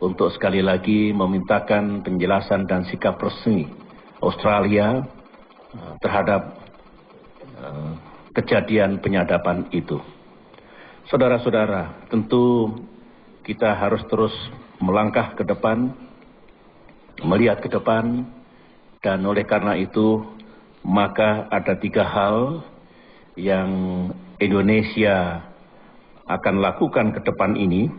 untuk sekali lagi memintakan penjelasan dan sikap resmi Australia terhadap kejadian penyadapan itu. Saudara-saudara, tentu kita harus terus melangkah ke depan, melihat ke depan, dan oleh karena itu maka ada 3 hal yang Indonesia akan lakukan ke depan ini.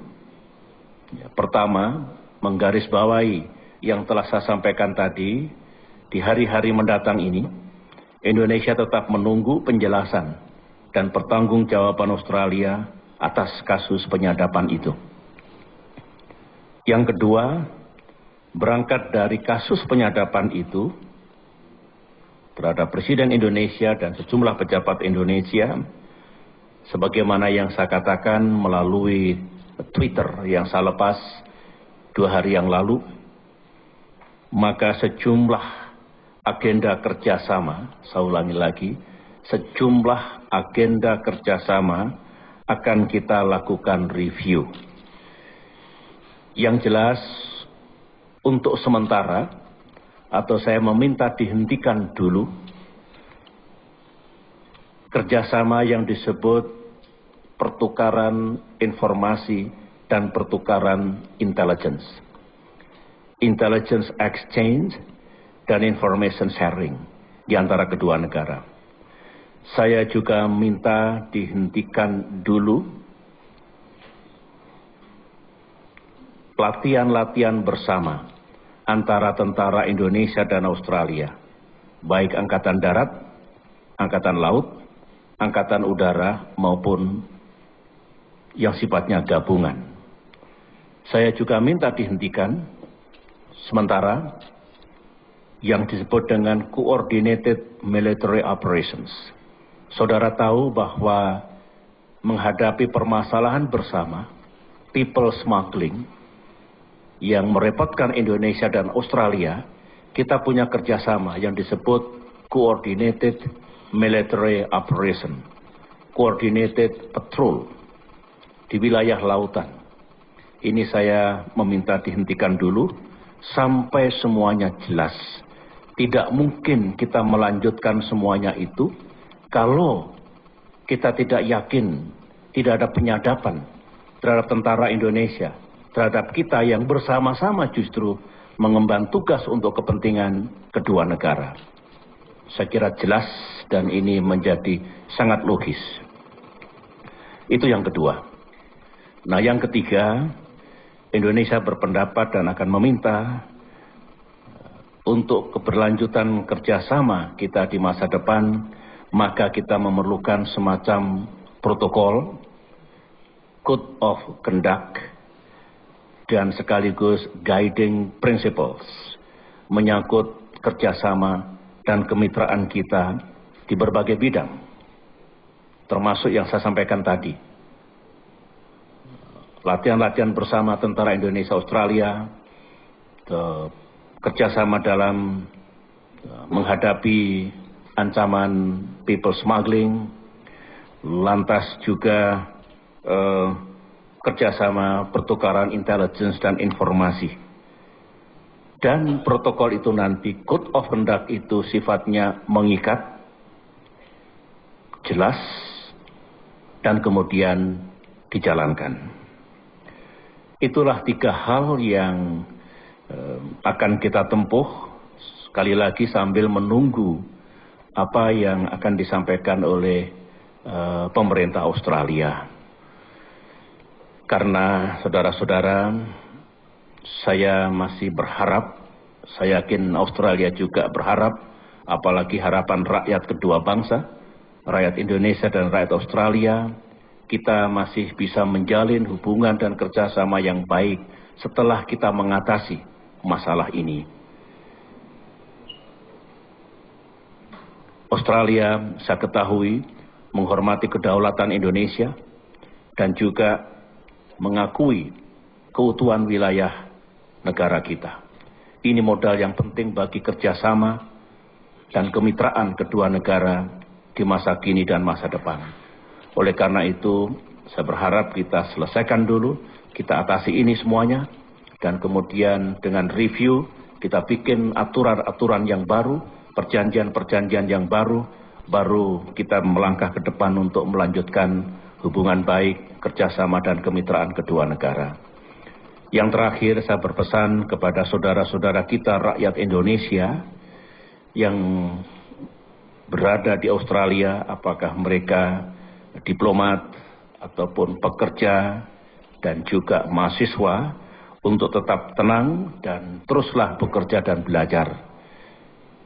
Pertama, menggarisbawahi yang telah saya sampaikan tadi, di hari-hari mendatang ini, Indonesia tetap menunggu penjelasan dan pertanggungjawaban Australia atas kasus penyadapan itu. Yang kedua, berangkat dari kasus penyadapan itu terhadap Presiden Indonesia dan sejumlah pejabat Indonesia, sebagaimana yang saya katakan melalui Twitter yang saya lepas 2 hari yang lalu, maka sejumlah agenda kerjasama, saya ulangi lagi, sejumlah agenda kerjasama akan kita lakukan review. Yang jelas, untuk sementara, atau saya meminta dihentikan dulu, kerjasama yang disebut pertukaran informasi dan pertukaran intelligence exchange dan information sharing di antara kedua negara. Saya juga minta dihentikan dulu latihan-latihan bersama antara tentara Indonesia dan Australia, baik Angkatan Darat, Angkatan Laut, Angkatan Udara maupun yang sifatnya gabungan. Saya juga minta dihentikan sementara yang disebut dengan Coordinated Military Operations. Saudara tahu bahwa menghadapi permasalahan bersama, people smuggling, yang merepotkan Indonesia dan Australia, kita punya kerjasama yang disebut Coordinated Military Operation, Coordinated Patrol di wilayah lautan. Ini saya meminta dihentikan dulu sampai semuanya jelas. Tidak mungkin kita melanjutkan semuanya itu kalau kita tidak yakin, tidak ada penyadapan terhadap tentara Indonesia, terhadap kita yang bersama-sama justru mengemban tugas untuk kepentingan kedua negara. Saya kira jelas dan ini menjadi sangat logis. Itu yang kedua. Nah, yang ketiga, Indonesia berpendapat dan akan meminta untuk keberlanjutan kerjasama kita di masa depan, maka kita memerlukan semacam protokol, code of conduct, dan sekaligus guiding principles menyangkut kerjasama dan kemitraan kita di berbagai bidang, termasuk yang saya sampaikan tadi. Latihan-latihan bersama tentara Indonesia Australia, kerjasama dalam menghadapi ancaman people smuggling, lantas juga kerjasama pertukaran intelligence dan informasi. Dan protokol itu nanti, code of conduct itu sifatnya mengikat, jelas, dan kemudian dijalankan. Itulah 3 hal yang akan kita tempuh, sekali lagi sambil menunggu apa yang akan disampaikan oleh pemerintah Australia. Karena saudara-saudara, saya masih berharap, saya yakin Australia juga berharap, apalagi harapan rakyat kedua bangsa, rakyat Indonesia dan rakyat Australia, kita masih bisa menjalin hubungan dan kerjasama yang baik setelah kita mengatasi masalah ini. Australia, saya ketahui, menghormati kedaulatan Indonesia dan juga mengakui keutuhan wilayah negara kita. Ini modal yang penting bagi kerjasama dan kemitraan kedua negara di masa kini dan masa depan. Oleh karena itu, saya berharap kita selesaikan dulu kita atasi ini semuanya, dan kemudian dengan review kita bikin aturan-aturan yang baru, perjanjian-perjanjian yang baru kita melangkah ke depan untuk melanjutkan hubungan baik, kerjasama dan kemitraan kedua negara. Yang terakhir, saya berpesan kepada saudara-saudara kita rakyat Indonesia yang berada di Australia, apakah mereka diplomat ataupun pekerja dan juga mahasiswa, untuk tetap tenang dan teruslah bekerja dan belajar.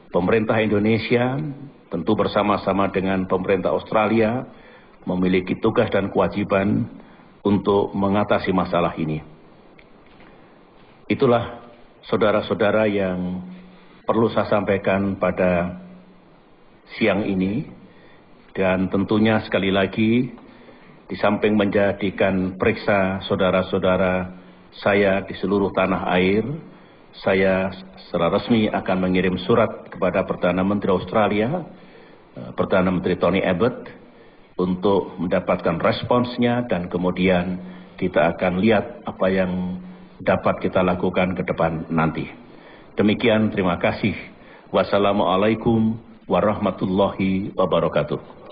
Pemerintah Indonesia tentu bersama-sama dengan pemerintah Australia memiliki tugas dan kewajiban untuk mengatasi masalah ini. Itulah saudara-saudara yang perlu saya sampaikan pada siang ini, dan tentunya sekali lagi di samping menjadikan periksa saudara-saudara saya di seluruh tanah air, saya secara resmi akan mengirim surat kepada Perdana Menteri Australia, Perdana Menteri Tony Abbott, untuk mendapatkan responsnya, dan kemudian kita akan lihat apa yang dapat kita lakukan ke depan nanti. Demikian, terima kasih. Wassalamualaikum warahmatullahi wabarakatuh.